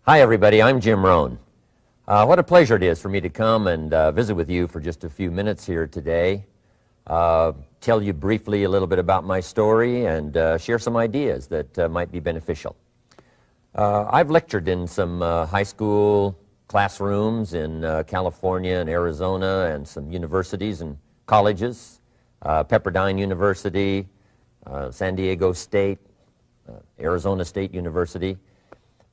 Hi everybody, I'm Jim Rohn. What a pleasure it is for me to come and visit with you for just a few minutes here today. Tell you briefly a little bit about my story and share some ideas that might be beneficial. I've lectured in some high school classrooms in California and Arizona and some universities and colleges, Pepperdine University, San Diego State, Arizona State University.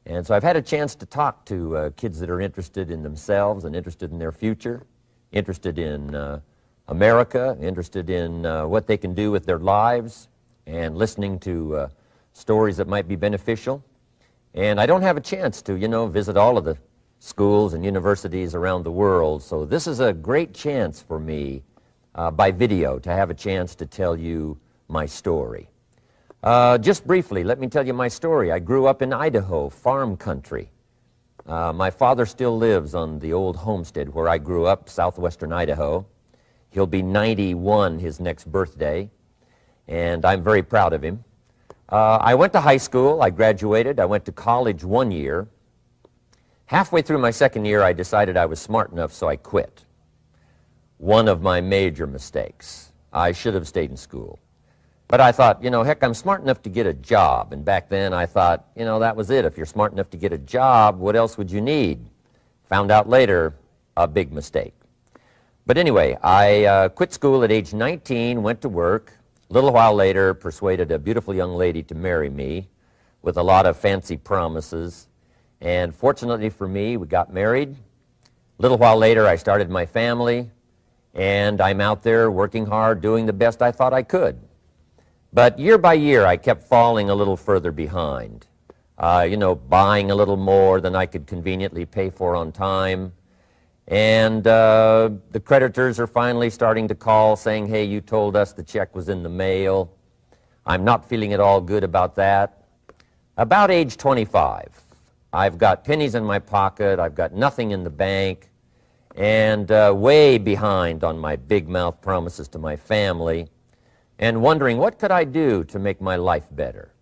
And so I've had a chance to talk to kids that are interested in themselves and interested in their future, interested in America, interested in what they can do with their lives, and listening to stories that might be beneficial. And I don't have a chance to, visit all of the schools and universities around the world, so this is a great chance for me by video to have a chance to tell you my story. Just briefly, let me tell you my story. I grew up in Idaho, farm country. My father still lives on the old homestead where I grew up, southwestern Idaho. He'll be 91 his next birthday, and I'm very proud of him. I went to high school. I graduated. I went to college 1 year. Halfway through my second year, I decided I was smart enough, so I quit. One of my major mistakes. I should have stayed in school. But I thought, heck, I'm smart enough to get a job. And back then I thought, that was it. If you're smart enough to get a job, what else would you need? Found out later, a big mistake. But anyway, I quit school at age 19, went to work. A little while later, persuaded a beautiful young lady to marry me with a lot of fancy promises. And fortunately for me, we got married. A little while later, I started my family. And I'm out there working hard, doing the best I thought I could. But year by year, I kept falling a little further behind, buying a little more than I could conveniently pay for on time. And the creditors are finally starting to call saying, hey, you told us the check was in the mail. I'm not feeling at all good about that. About age 25, I've got pennies in my pocket, I've got nothing in the bank, and way behind on my big mouth promises to my family, and wondering what could I do to make my life better.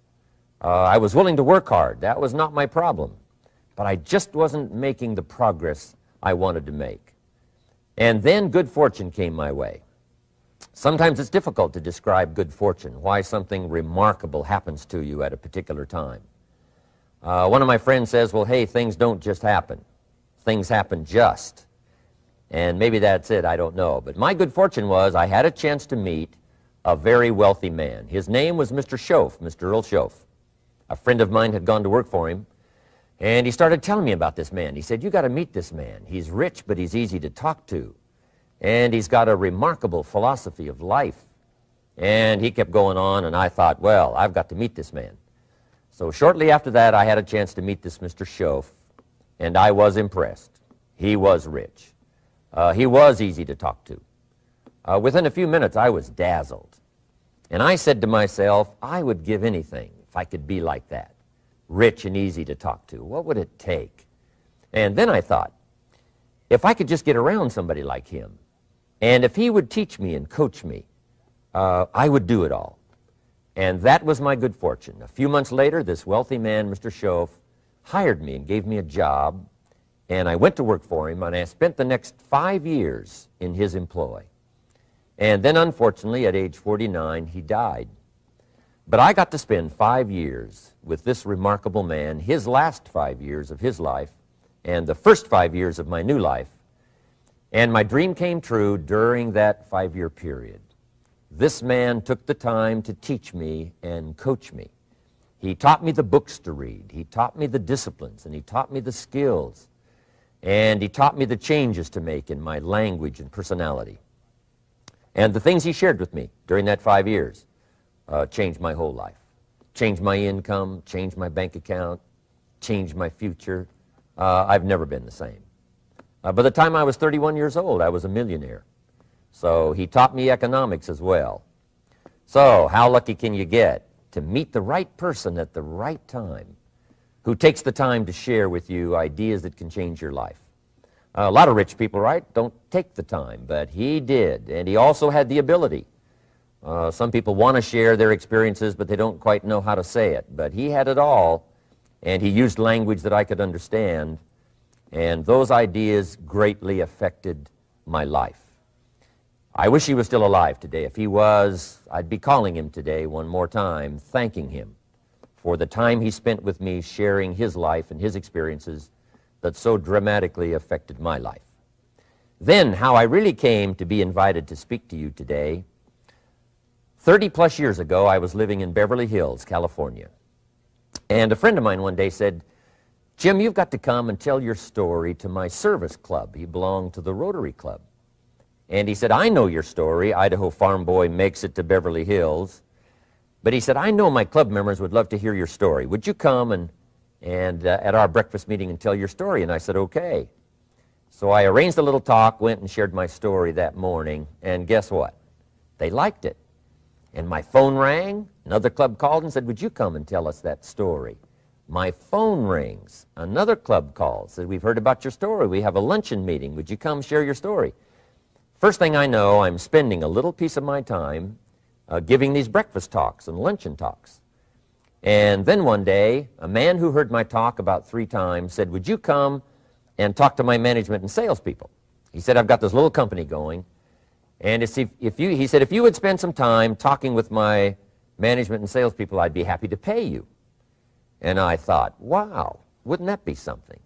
I was willing to work hard. That was not my problem. But I just wasn't making the progress I wanted to make. And then good fortune came my way. Sometimes it's difficult to describe good fortune, why something remarkable happens to you at a particular time. One of my friends says, well, hey, things don't just happen. Things happen just. And maybe that's it, I don't know. But my good fortune was I had a chance to meet a very wealthy man. His name was Mr. Shoaff, Mr. Earl Shoaff. A friend of mine had gone to work for him, and he started telling me about this man. He said, you got to meet this man. He's rich, but he's easy to talk to. And he's got a remarkable philosophy of life. And he kept going on, and I thought, well, I've got to meet this man. So shortly after that, I had a chance to meet this Mr. Shoaff, and I was impressed. He was rich. He was easy to talk to. Within a few minutes, I was dazzled. And I said to myself, I would give anything if I could be like that, rich and easy to talk to. What would it take? And then I thought, if I could just get around somebody like him, and if he would teach me and coach me, I would do it all. And that was my good fortune. A few months later, this wealthy man, Mr. Shoaff, hired me and gave me a job, and I went to work for him, and I spent the next 5 years in his employ. And then, unfortunately, at age 49, he died. But I got to spend 5 years with this remarkable man, his last 5 years of his life, and the first 5 years of my new life. And my dream came true during that 5-year period. This man took the time to teach me and coach me. He taught me the books to read. He taught me the disciplines, and he taught me the skills. And he taught me the changes to make in my language and personality. And the things he shared with me during that 5 years changed my whole life. Changed my income, changed my bank account, changed my future. I've never been the same. By the time I was 31 years old, I was a millionaire. So he taught me economics as well. So how lucky can you get to meet the right person at the right time who takes the time to share with you ideas that can change your life? A lot of rich people, right, don't take the time, but he did, and he also had the ability. Some people want to share their experiences, but they don't quite know how to say it. But he had it all, and he used language that I could understand, and those ideas greatly affected my life. I wish he was still alive today. If he was, I'd be calling him today one more time, thanking him for the time he spent with me sharing his life and his experiences that so dramatically affected my life. Then, how I really came to be invited to speak to you today. 30-plus years ago, I was living in Beverly Hills, California. And a friend of mine one day said, "Jim, you've got to come and tell your story to my service club." He belonged to the Rotary Club. And he said, "I know your story. Idaho farm boy makes it to Beverly Hills." But he said, "I know my club members would love to hear your story. Would you come and at our breakfast meeting and tell your story?" And I said, "Okay." So I arranged a little talk, went and shared my story that morning, and guess what? They liked it. And my phone rang. Another club called and said, "Would you come and tell us that story?" My phone rings. Another club calls, said, "We've heard about your story. We have a luncheon meeting. Would you come share your story?" First thing I know, I'm spending a little piece of my time giving these breakfast talks and luncheon talks. And then one day, a man who heard my talk about 3 times said, "Would you come and talk to my management and salespeople?" He said, "I've got this little company going, and he said, if you would spend some time talking with my management and salespeople, I'd be happy to pay you." And I thought, wow, wouldn't that be something?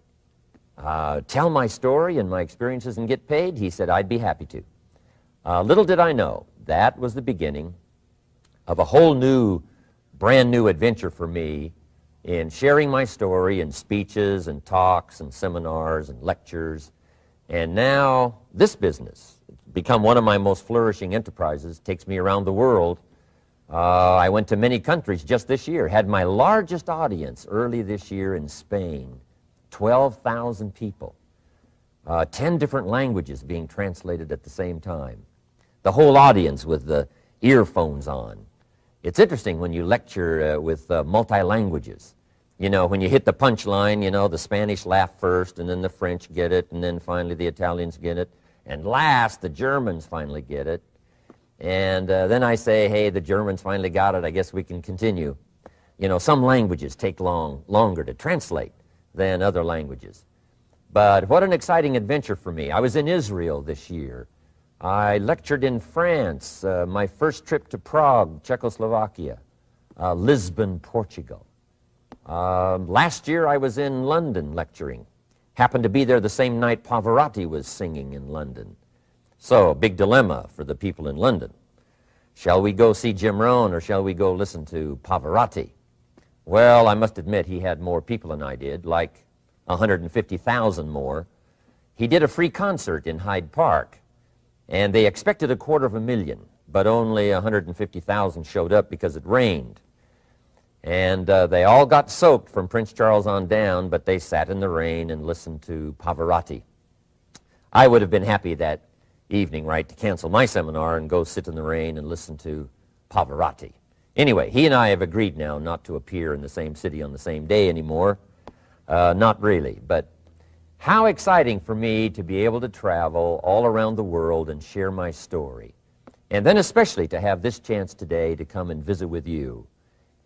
Tell my story and my experiences and get paid? He said, "I'd be happy to." Little did I know, that was the beginning of a whole new, brand new adventure for me in sharing my story in speeches and talks and seminars and lectures. And now this business, it's become one of my most flourishing enterprises, takes me around the world. I went to many countries just this year, had my largest audience early this year in Spain, 12,000 people, 10 different languages being translated at the same time, the whole audience with the earphones on. It's interesting when you lecture with multi-languages. You know, when you hit the punchline, you know, the Spanish laugh first, and then the French get it, and then finally the Italians get it, and last the Germans finally get it. And then I say, "Hey, the Germans finally got it, I guess we can continue." You know, some languages take longer to translate than other languages. But what an exciting adventure for me. I was in Israel this year. I lectured in France, my first trip to Prague, Czechoslovakia, Lisbon, Portugal. Last year I was in London lecturing. Happened to be there the same night Pavarotti was singing in London. So, big dilemma for the people in London. Shall we go see Jim Rohn or shall we go listen to Pavarotti? Well, I must admit he had more people than I did, like 150,000 more. He did a free concert in Hyde Park, and they expected 250,000, but only 150,000 showed up because it rained. And they all got soaked from Prince Charles on down, but they sat in the rain and listened to Pavarotti. I would have been happy that evening, right, to cancel my seminar and go sit in the rain and listen to Pavarotti. Anyway, he and I have agreed now not to appear in the same city on the same day anymore. Not really, but how exciting for me to be able to travel all around the world and share my story. And then especially to have this chance today to come and visit with you.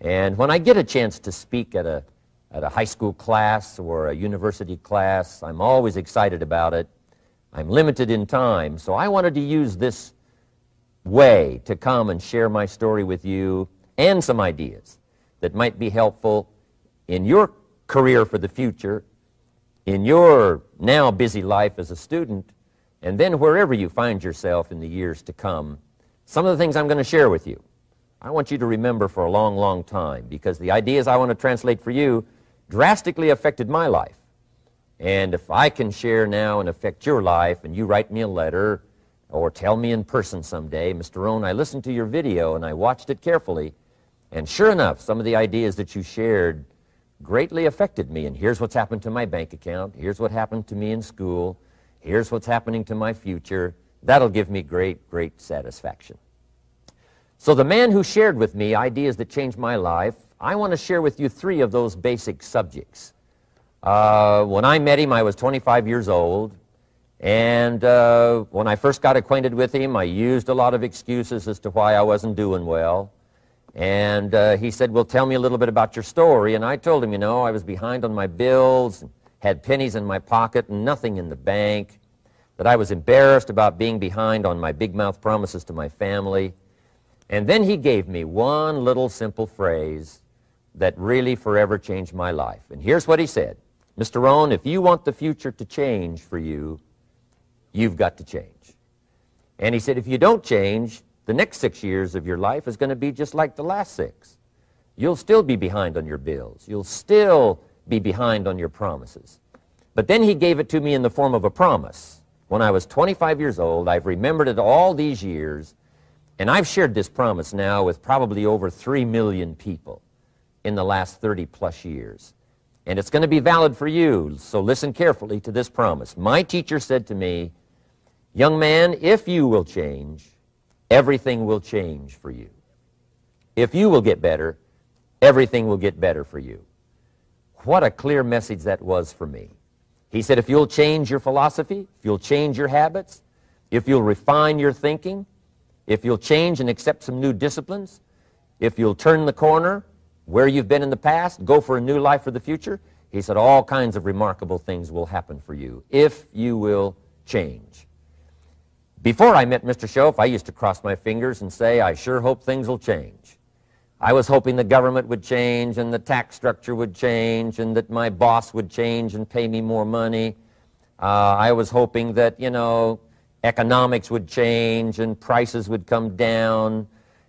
And when I get a chance to speak at a high school class or a university class, I'm always excited about it. I'm limited in time, so I wanted to use this way to come and share my story with you and some ideas that might be helpful in your career for the future, in your now busy life as a student, and then wherever you find yourself in the years to come. Some of the things I'm going to share with you, I want you to remember for a long, long time, because the ideas I want to translate for you drastically affected my life. And if I can share now and affect your life, and you write me a letter or tell me in person someday, "Mr. Rohn, I listened to your video and I watched it carefully, and sure enough, some of the ideas that you shared greatly affected me, and here's what's happened to my bank account, here's what happened to me in school, here's what's happening to my future," that'll give me great, great satisfaction. So the man who shared with me ideas that changed my life, I want to share with you 3 of those basic subjects. When I met him, I was 25 years old, and when I first got acquainted with him, I used a lot of excuses as to why I wasn't doing well. And he said, well, tell me a little bit about your story. And I told him, you know, I was behind on my bills, had pennies in my pocket, nothing in the bank, that I was embarrassed about being behind on my big mouth promises to my family. And then he gave me one little simple phrase that really forever changed my life. And here's what he said: Mr. Rohn, if you want the future to change for you, you've got to change. And he said, if you don't change, the next 6 years of your life is going to be just like the last 6. You'll still be behind on your bills. You'll still be behind on your promises. But then he gave it to me in the form of a promise. When I was 25 years old, I've remembered it all these years, and I've shared this promise now with probably over 3 million people in the last 30-plus years. And it's going to be valid for you, so listen carefully to this promise. My teacher said to me, young man, if you will change, everything will change for you. If you will get better, everything will get better for you. What a clear message that was for me. He said, if you'll change your philosophy, if you'll change your habits, if you'll refine your thinking, if you'll change and accept some new disciplines, if you'll turn the corner where you've been in the past, go for a new life for the future, he said all kinds of remarkable things will happen for you if you will change. Before I met Mr. Shoaff, I used to cross my fingers and say, I sure hope things will change. I was hoping the government would change and the tax structure would change and that my boss would change and pay me more money. I was hoping that, you know, economics would change and prices would come down.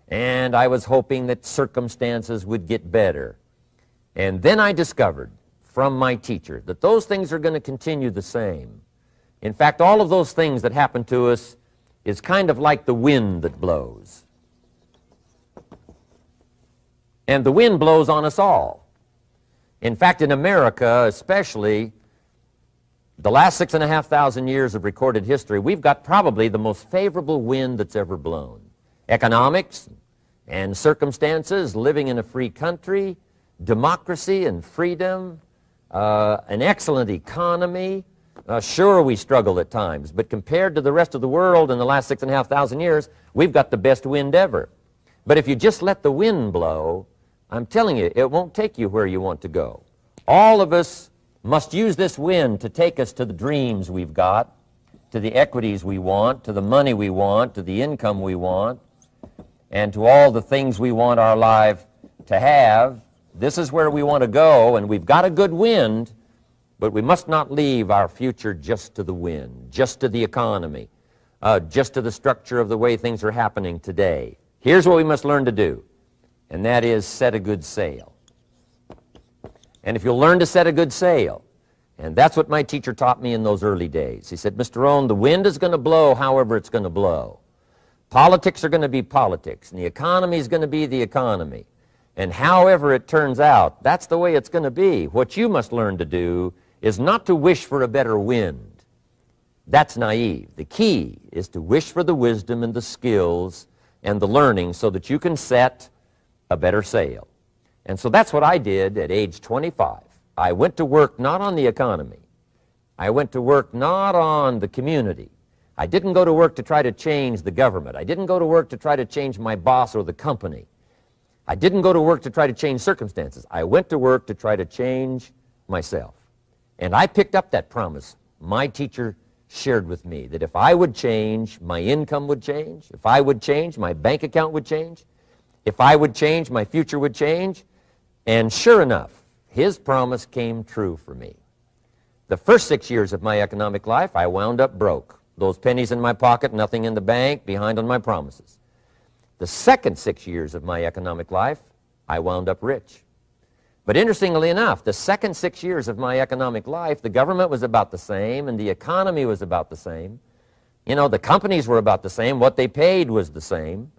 And I was hoping that circumstances would get better. And then I discovered from my teacher that those things are going to continue the same. In fact, all of those things that happen to us is kind of like the wind that blows. And the wind blows on us all. In fact, in America especially, the last 6,500 years of recorded history, we've got probably the most favorable wind that's ever blown. Economics and circumstances, living in a free country, democracy and freedom, an excellent economy. Sure, we struggle at times, but compared to the rest of the world in the last 6,500 years, we've got the best wind ever. But if you just let the wind blow, I'm telling you, it won't take you where you want to go. All of us must use this wind to take us to the dreams we've got, to the equities we want, to the money we want, to the income we want, and to all the things we want our life to have. This is where we want to go, and we've got a good wind, but we must not leave our future just to the wind, just to the economy, just to the structure of the way things are happening today. Here's what we must learn to do, and that is set a good sail. And if you'll learn to set a good sail, and that's what my teacher taught me in those early days. He said, Mr. Rohn, the wind is going to blow however it's going to blow. Politics are going to be politics, and the economy is going to be the economy. And however it turns out, that's the way it's going to be. What you must learn to do is not to wish for a better wind. That's naive. The key is to wish for the wisdom and the skills and the learning so that you can set a better sail. And so that's what I did at age 25. I went to work not on the economy. I went to work not on the community. I didn't go to work to try to change the government. I didn't go to work to try to change my boss or the company. I didn't go to work to try to change circumstances. I went to work to try to change myself. And I picked up that promise my teacher shared with me, that if I would change, my income would change. If I would change, my bank account would change. If I would change, my future would change. And sure enough, his promise came true for me. The first 6 years of my economic life, I wound up broke. Those pennies in my pocket, nothing in the bank, behind on my promises. The second 6 years of my economic life, I wound up rich. But interestingly enough, the second 6 years of my economic life, the government was about the same and the economy was about the same. You know, the companies were about the same. What they paid was the same.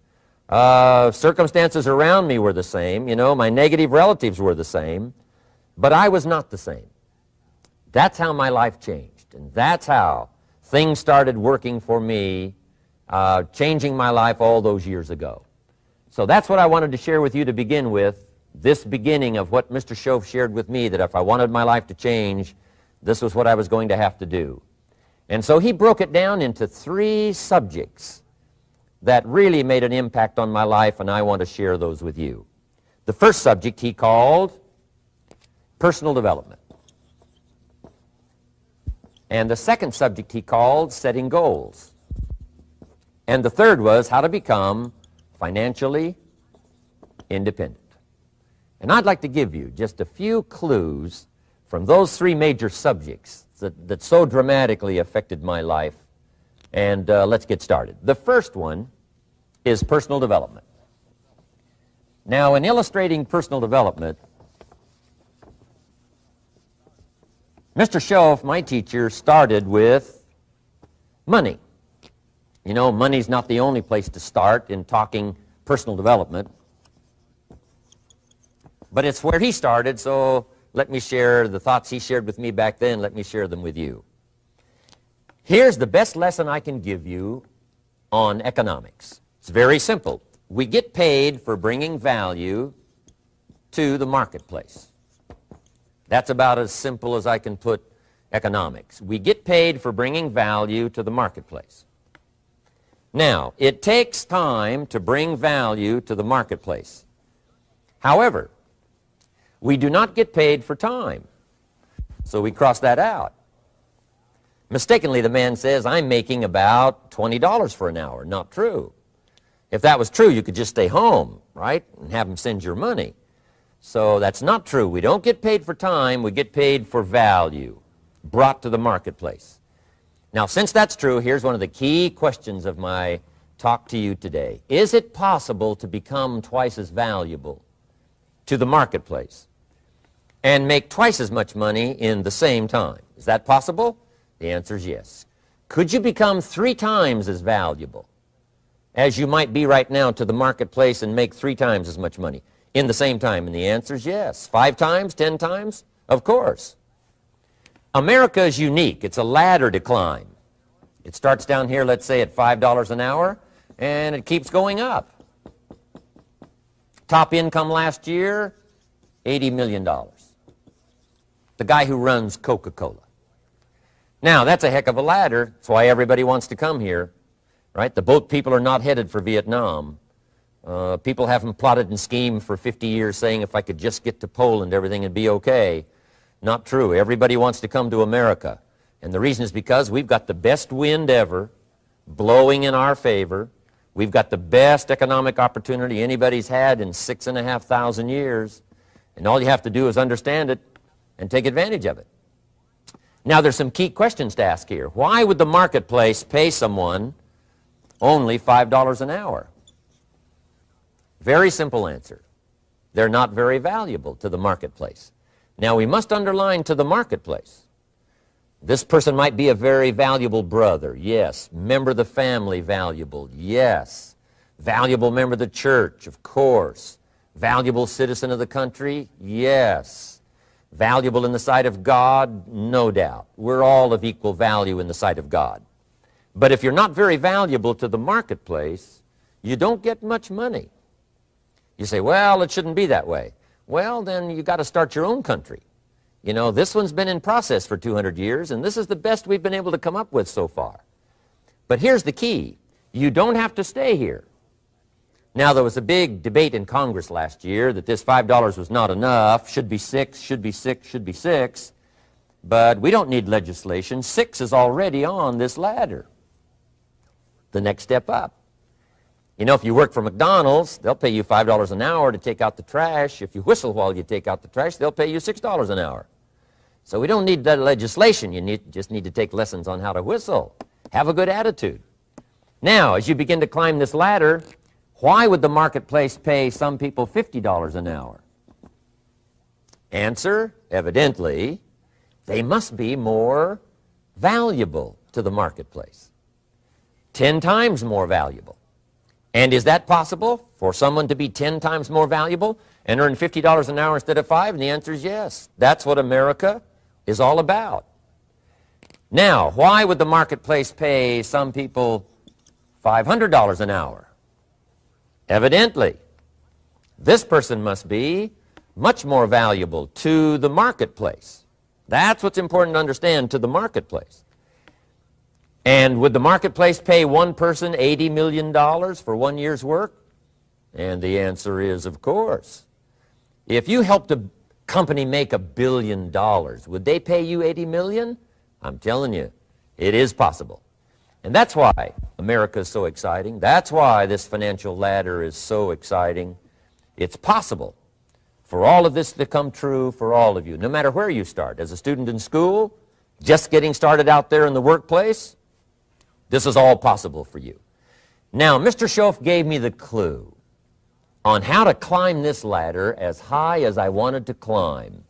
Circumstances around me were the same. You know, my negative relatives were the same. But I was not the same. That's how my life changed. And that's how things started working for me, changing my life all those years ago. So that's what I wanted to share with you to begin with, this beginning of what Mr. Shoaff shared with me, that if I wanted my life to change, this was what I was going to have to do. And so he broke it down into 3 subjects that really made an impact on my life, and I want to share those with you. The first subject he called personal development. And the second subject he called setting goals. And the third was how to become financially independent. And I'd like to give you just a few clues from those three major subjects that so dramatically affected my life. And let's get started. The first one is personal development. Now, in illustrating personal development, Mr. Shoaff, my teacher, started with money. You know, money's not the only place to start in talking personal development, but it's where he started, so let me share the thoughts he shared with me back then. Let me share them with you. Here's the best lesson I can give you on economics. It's very simple. We get paid for bringing value to the marketplace. That's about as simple as I can put economics. We get paid for bringing value to the marketplace. Now, it takes time to bring value to the marketplace. However, we do not get paid for time, so we cross that out. Mistakenly, the man says, I'm making about $20 for an hour. Not true. If that was true, you could just stay home, right, and have him send your money. So that's not true. We don't get paid for time. We get paid for value brought to the marketplace. Now, since that's true, here's one of the key questions of my talk to you today. Is it possible to become twice as valuable to the marketplace and make twice as much money in the same time? Is that possible? The answer is yes. Could you become 3 times as valuable as you might be right now to the marketplace and make 3 times as much money in the same time? And the answer is yes. 5 times, 10 times? Of course. America is unique. It's a ladder to climb. It starts down here, let's say, at $5 an hour, and it keeps going up. Top income last year, $80 million. The guy who runs Coca-Cola. Now, that's a heck of a ladder. That's why everybody wants to come here, right? The boat people are not headed for Vietnam. People haven't plotted and schemed for 50 years saying if I could just get to Poland, everything would be okay. Not true. Everybody wants to come to America. And the reason is because we've got the best wind ever blowing in our favor. We've got the best economic opportunity anybody's had in 6,500 years. And all you have to do is understand it and take advantage of it. Now, there's some key questions to ask here. Why would the marketplace pay someone only $5 an hour? Very simple answer. They're not very valuable to the marketplace. Now, we must underline to the marketplace. This person might be a very valuable brother, yes. Member of the family, valuable, yes. Valuable member of the church, of course. Valuable citizen of the country, yes. Valuable in the sight of God, no doubt. We're all of equal value in the sight of God. But if you're not very valuable to the marketplace, you don't get much money. You say, well, it shouldn't be that way. Well, then you got to start your own country. You know, this one's been in process for 200 years, and this is the best we've been able to come up with so far. But here's the key. You don't have to stay here. Now, there was a big debate in Congress last year that this $5 was not enough, should be 6, should be 6, should be 6. But we don't need legislation. 6 is already on this ladder. The next step up. You know, if you work for McDonald's, they'll pay you $5 an hour to take out the trash. If you whistle while you take out the trash, they'll pay you $6 an hour. So we don't need legislation. You just need to take lessons on how to whistle. Have a good attitude. Now, as you begin to climb this ladder, why would the marketplace pay some people $50 an hour? Answer, evidently, they must be more valuable to the marketplace. 10 times more valuable. And is that possible for someone to be 10 times more valuable and earn $50 an hour instead of 5? And the answer is yes. That's what America is all about. Now, why would the marketplace pay some people $500 an hour? Evidently, this person must be much more valuable to the marketplace. That's what's important to understand, to the marketplace. And would the marketplace pay one person $80 million for 1 year's work? And the answer is, of course. If you helped a company make $1 billion, would they pay you $80 million? I'm telling you, it is possible. And that's why America is so exciting. That's why this financial ladder is so exciting. It's possible for all of this to come true for all of you, no matter where you start. As a student in school, just getting started out there in the workplace, this is all possible for you. Now, Mr. Shoaff gave me the clue on how to climb this ladder as high as I wanted to climb.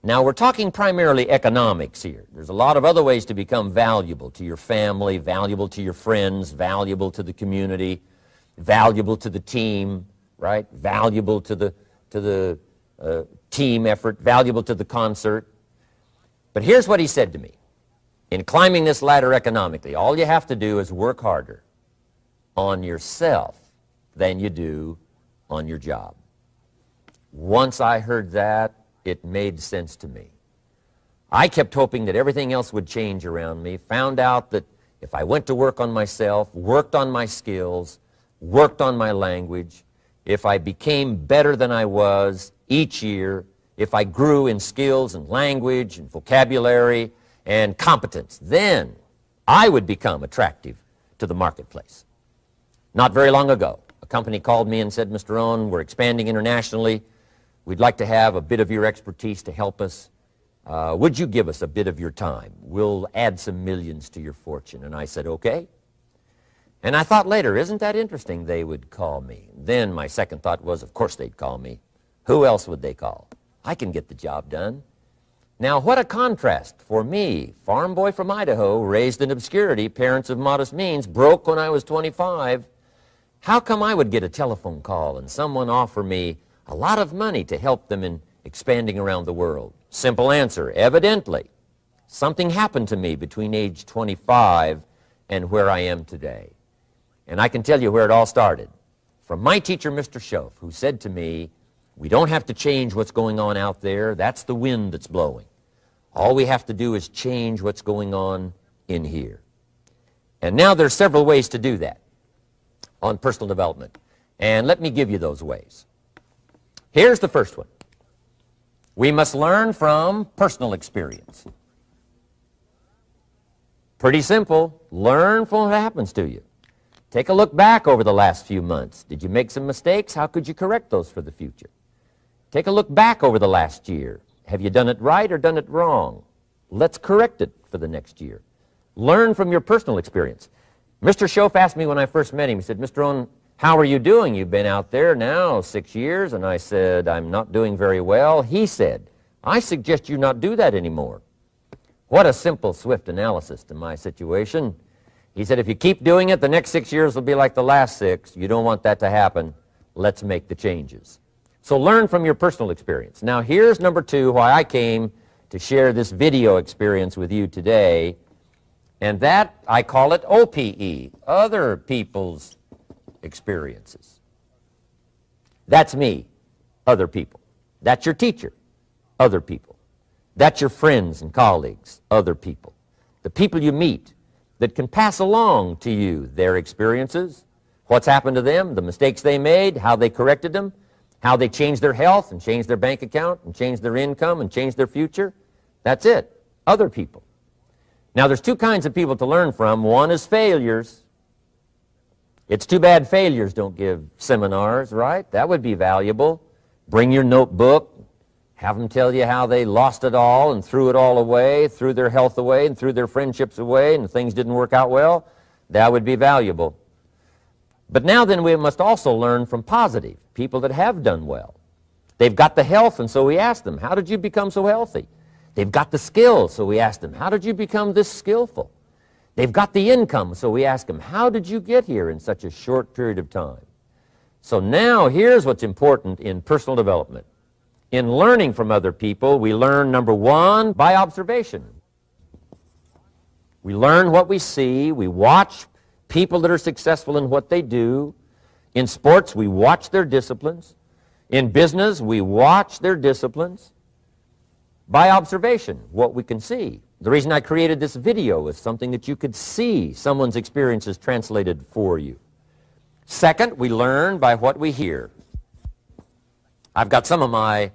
Now, we're talking primarily economics here. There's a lot of other ways to become valuable to your family, valuable to your friends, valuable to the community, valuable to the team, right? Valuable to the team effort, valuable to the concert. But here's what he said to me. In climbing this ladder economically, all you have to do is work harder on yourself than you do on your job. Once I heard that, it made sense to me. I kept hoping that everything else would change around me, found out that if I went to work on myself, worked on my skills, worked on my language, if I became better than I was each year, if I grew in skills and language and vocabulary and competence, then I would become attractive to the marketplace. Not very long ago, a company called me and said, Mr. Rohn, we're expanding internationally. We'd like to have a bit of your expertise to help us. Would you give us a bit of your time? We'll add some millions to your fortune. And I said, okay. And I thought later, isn't that interesting they would call me? Then my second thought was, of course they'd call me. Who else would they call? I can get the job done. Now, what a contrast for me, farm boy from Idaho, raised in obscurity, parents of modest means, broke when I was 25. How come I would get a telephone call and someone offer me a lot of money to help them in expanding around the world? Simple answer, evidently. Something happened to me between age 25 and where I am today. And I can tell you where it all started. From my teacher, Mr. Shoaff, who said to me, we don't have to change what's going on out there. That's the wind that's blowing. All we have to do is change what's going on in here. And now there's several ways to do that on personal development. And let me give you those ways. Here's the first one. We must learn from personal experience. Pretty simple. Learn from what happens to you. Take a look back over the last few months. Did you make some mistakes? How could you correct those for the future? Take a look back over the last year. Have you done it right or done it wrong? Let's correct it for the next year. Learn from your personal experience. Mr. Shoaff asked me when I first met him, he said, Mr. Rohn, how are you doing? You've been out there now 6 years. And I said, I'm not doing very well. He said, I suggest you not do that anymore. What a simple, swift analysis to my situation. He said, if you keep doing it, the next 6 years will be like the last 6. You don't want that to happen. Let's make the changes. So learn from your personal experience. Now here's number 2, why I came to share this video experience with you today. And that, I call it OPE, other people's experiences. That's me, other people. That's your teacher, other people. That's your friends and colleagues, other people. The people you meet that can pass along to you their experiences, what's happened to them, the mistakes they made, how they corrected them, how they changed their health and changed their bank account and changed their income and changed their future. That's it, other people. Now, there's 2 kinds of people to learn from. One is failures. It's too bad failures don't give seminars, right? That would be valuable. Bring your notebook, have them tell you how they lost it all and threw it all away, threw their health away and threw their friendships away and things didn't work out well. That would be valuable. But now then we must also learn from positive, people that have done well. They've got the health, and so we ask them, how did you become so healthy? They've got the skills, so we ask them, how did you become this skillful? They've got the income, so we ask them, how did you get here in such a short period of time? So now here's what's important in personal development. In learning from other people, we learn, number 1, by observation. We learn what we see. We watch people that are successful in what they do. In sports, we watch their disciplines. In business, we watch their disciplines. By observation, what we can see. The reason I created this video was something that you could see someone's experiences translated for you. Second, we learn by what we hear. I've got some of my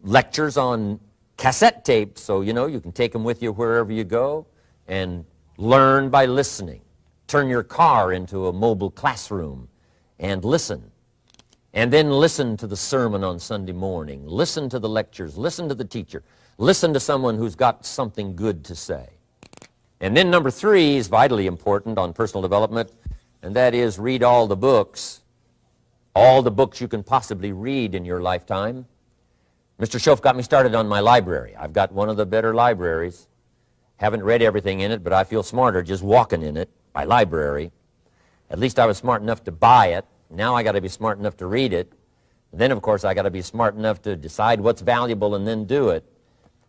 lectures on cassette tapes, so you can take them with you wherever you go and learn by listening. Turn your car into a mobile classroom and listen. And then listen to the sermon on Sunday morning. Listen to the lectures. Listen to the teacher. Listen to someone who's got something good to say. And then number 3 is vitally important on personal development, and that is read all the books you can possibly read in your lifetime. Mr. Shoaff got me started on my library. I've got one of the better libraries. Haven't read everything in it, but I feel smarter just walking in it, my library. At least I was smart enough to buy it. Now I got to be smart enough to read it. And then, of course, I got to be smart enough to decide what's valuable and then do it.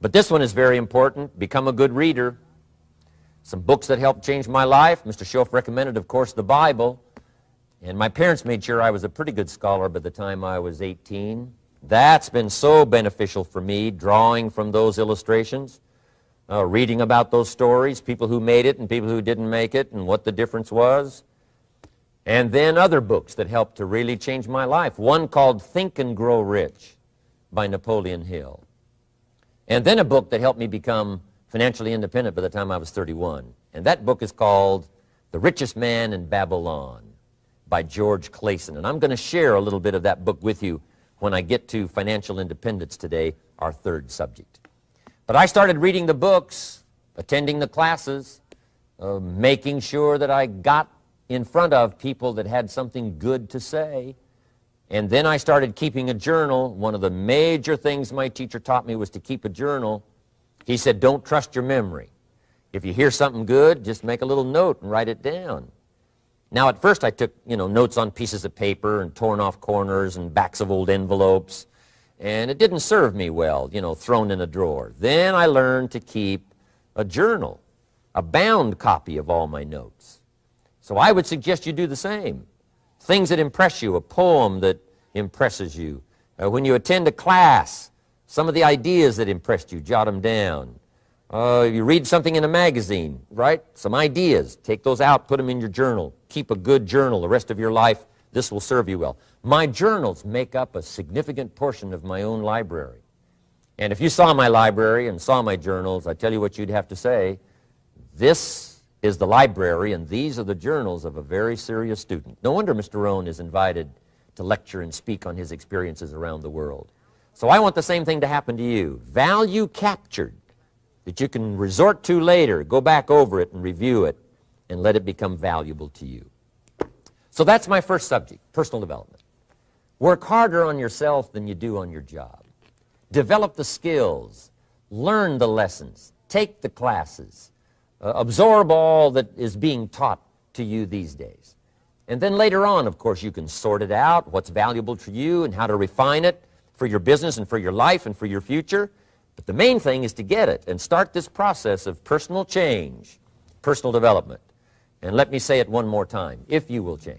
But this one is very important. Become a good reader. Some books that helped change my life. Mr. Shoaff recommended, of course, the Bible. And my parents made sure I was a pretty good scholar by the time I was 18. That's been so beneficial for me, drawing from those illustrations, reading about those stories, people who made it and people who didn't make it, and what the difference was. And then other books that helped to really change my life. One called Think and Grow Rich by Napoleon Hill. And then a book that helped me become financially independent by the time I was 31. And that book is called The Richest Man in Babylon by George Clason. And I'm going to share a little bit of that book with you when I get to financial independence today, our 3rd subject. But I started reading the books, attending the classes, making sure that I got in front of people that had something good to say. And then I started keeping a journal. One of the major things my teacher taught me was to keep a journal. He said, don't trust your memory. If you hear something good, just make a little note and write it down. Now, at first I took, notes on pieces of paper and torn off corners and backs of old envelopes. And it didn't serve me well, thrown in a drawer. Then I learned to keep a journal, a bound copy of all my notes. So I would suggest you do the same. Things that impress you, a poem that impresses you. When you attend a class, some of the ideas that impressed you, jot them down. You read something in a magazine, right? Some ideas. Take those out, put them in your journal. Keep a good journal the rest of your life. This will serve you well. My journals make up a significant portion of my own library. And if you saw my library and saw my journals, I tell you what you'd have to say. This is the library, and these are the journals of a very serious student. No wonder Mr. Rohn is invited to lecture and speak on his experiences around the world. So I want the same thing to happen to you. Value captured that you can resort to later, go back over it and review it, and let it become valuable to you. So that's my first subject, personal development. Work harder on yourself than you do on your job. Develop the skills, learn the lessons, take the classes, absorb all that is being taught to you these days. And then later on, of course, you can sort it out, what's valuable to you and how to refine it for your business and for your life and for your future. But the main thing is to get it and start this process of personal change, personal development. And let me say it one more time. If you will change,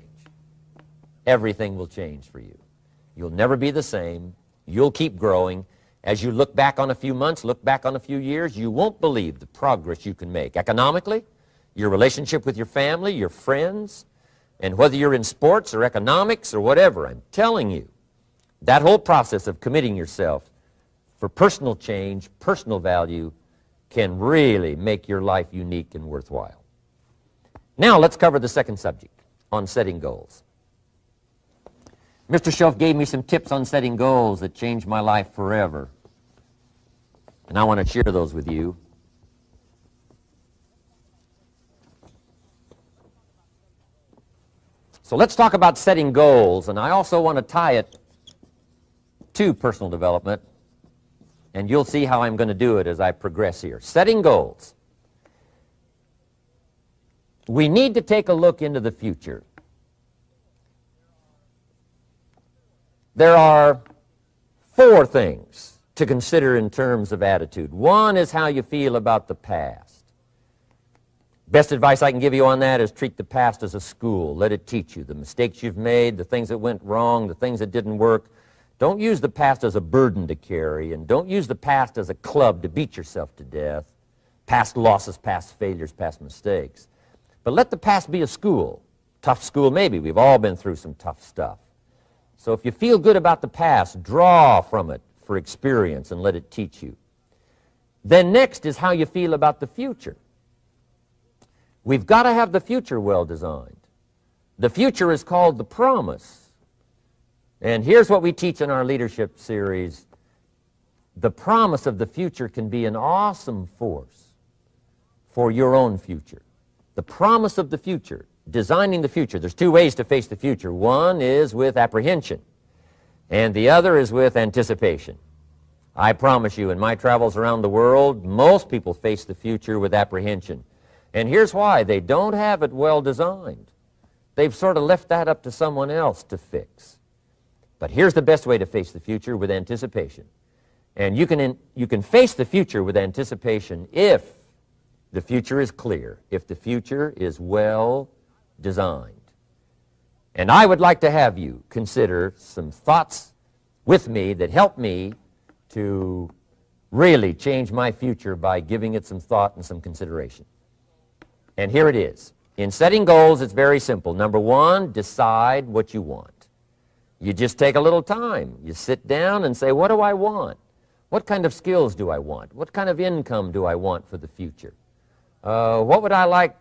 everything will change for you. You'll never be the same. You'll keep growing. As you look back on a few months, look back on a few years, you won't believe the progress you can make. Economically, your relationship with your family, your friends, and whether you're in sports or economics or whatever, I'm telling you, that whole process of committing yourself for personal change, personal value, can really make your life unique and worthwhile. Now let's cover the second subject, on setting goals. Mr. Shoaff gave me some tips on setting goals that changed my life forever. And I want to share those with you. So let's talk about setting goals, and I also want to tie it to personal development, and you'll see how I'm going to do it as I progress here. Setting goals. We need to take a look into the future. There are 4 things to consider in terms of attitude. One is how you feel about the past. Best advice I can give you on that is treat the past as a school. Let it teach you the mistakes you've made, the things that went wrong, the things that didn't work. Don't use the past as a burden to carry, and don't use the past as a club to beat yourself to death. past losses, past failures, past mistakes. But let the past be a school. Tough school maybe. We've all been through some tough stuff. So if you feel good about the past, draw from it for experience and let it teach you. Then next is how you feel about the future. We've got to have the future well designed. The future is called the promise. And here's what we teach in our leadership series. The promise of the future can be an awesome force for your own future. The promise of the future, designing the future. There's two ways to face the future. One is with apprehension, and the other is with anticipation. I promise you, in my travels around the world, most people face the future with apprehension. And here's why. They don't have it well designed. They've sort of left that up to someone else to fix. But here's the best way to face the future, with anticipation. And you can face the future with anticipation if the future is clear, if the future is well designed. And I would like to have you consider some thoughts with me that help me to really change my future by giving it some thought and some consideration. And here it is. In setting goals, it's very simple. Number one, decide what you want. You just take a little time. You sit down and say, what do I want? What kind of skills do I want? What kind of income do I want for the future? What would I like?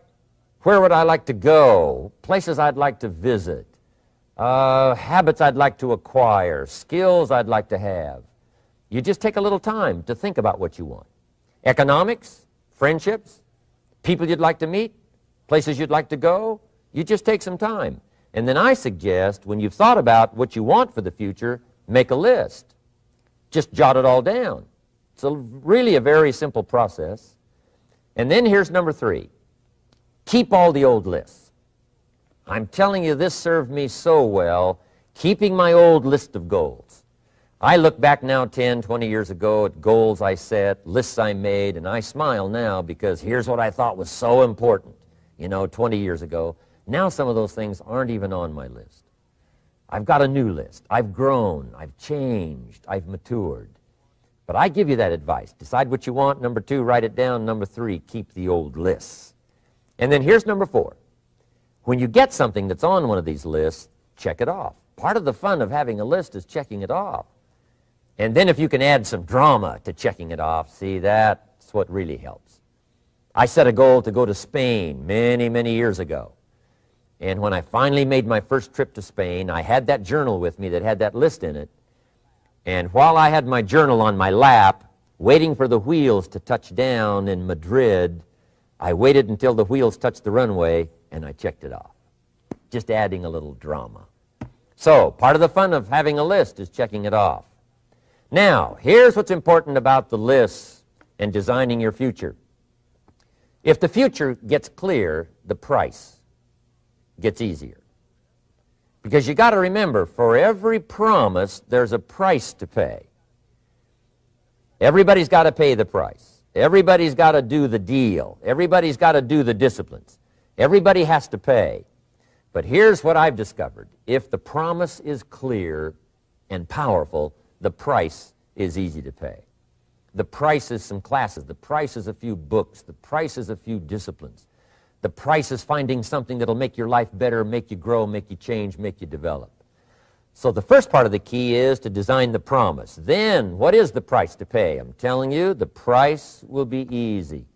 Where would I like to go? Places I'd like to visit. Habits I'd like to acquire. Skills I'd like to have. You just take a little time to think about what you want. Economics, friendships, people you'd like to meet, places you'd like to go. You just take some time. And then I suggest, when you've thought about what you want for the future, make a list. Just jot it all down. It's really a very simple process. And then here's number three. Keep all the old lists. I'm telling you, this served me so well, keeping my old list of goals. I look back now 10, 20 years ago at goals I set, lists I made, and I smile now because here's what I thought was so important, 20 years ago. Now some of those things aren't even on my list. I've got a new list. I've grown. I've changed. I've matured. But I give you that advice. Decide what you want. Number two, write it down. Number three, keep the old lists. And then here's number four. When you get something that's on one of these lists, check it off. Part of the fun of having a list is checking it off. And then if you can add some drama to checking it off, see, that's what really helps. I set a goal to go to Spain many, many years ago. And when I finally made my first trip to Spain, I had that journal with me that had that list in it. And while I had my journal on my lap, waiting for the wheels to touch down in Madrid, I waited until the wheels touched the runway, and I checked it off. Just adding a little drama. So, part of the fun of having a list is checking it off. Now, here's what's important about the lists and designing your future. If the future gets clear, the price gets easier. Because you got to remember, for every promise, there's a price to pay. Everybody's got to pay the price. Everybody's got to do the deal. Everybody's got to do the disciplines. Everybody has to pay. But here's what I've discovered. If the promise is clear and powerful, the price is easy to pay. The price is some classes. The price is a few books. The price is a few disciplines. The price is finding something that'll make your life better, make you grow, make you change, make you develop. So the first part of the key is to design the promise. Then, what is the price to pay? I'm telling you, the price will be easy.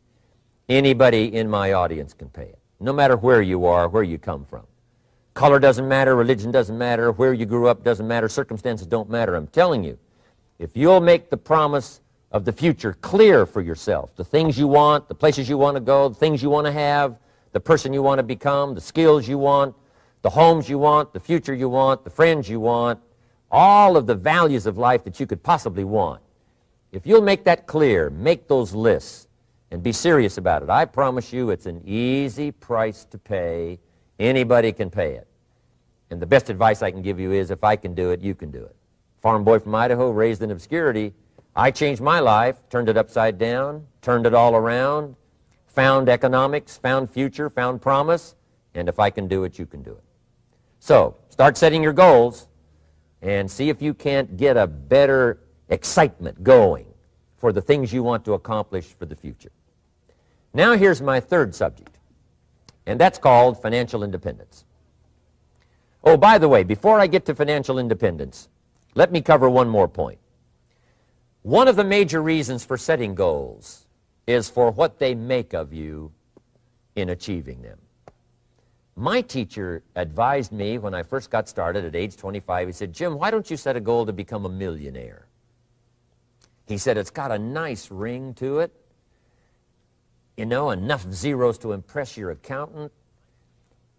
Anybody in my audience can pay it, no matter where you are, where you come from. Color doesn't matter, religion doesn't matter, where you grew up doesn't matter, circumstances don't matter. I'm telling you, if you'll make the promise of the future clear for yourself, the things you want, the places you want to go, the things you want to have, the person you want to become, the skills you want, the homes you want, the future you want, the friends you want, all of the values of life that you could possibly want. If you'll make that clear, make those lists, and be serious about it, I promise you it's an easy price to pay. Anybody can pay it. And the best advice I can give you is, if I can do it, you can do it. Farm boy from Idaho, raised in obscurity, I changed my life, turned it upside down, turned it all around, found economics, found future, found promise, and if I can do it, you can do it. So, start setting your goals and see if you can't get a better excitement going for the things you want to accomplish for the future. Now here's my third subject, and that's called financial independence. Oh, by the way, before I get to financial independence, let me cover one more point. One of the major reasons for setting goals is for what they make of you in achieving them. My teacher advised me when I first got started at age 25, he said, "Jim, why don't you set a goal to become a millionaire?" He said, "It's got a nice ring to it, you know, enough zeros to impress your accountant."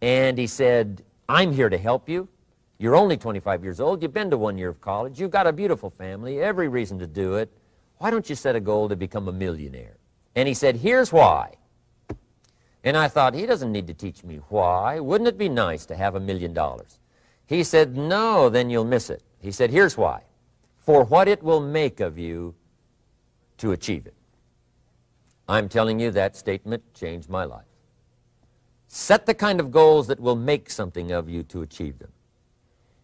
And he said, "I'm here to help you. You're only 25 years old. You've been to 1 year of college. You've got a beautiful family, every reason to do it. Why don't you set a goal to become a millionaire?" And he said, "Here's why." And I thought, he doesn't need to teach me why. Wouldn't it be nice to have $1 million? He said, "No, then you'll miss it." He said, "Here's why. For what it will make of you to achieve it." I'm telling you, that statement changed my life. Set the kind of goals that will make something of you to achieve them.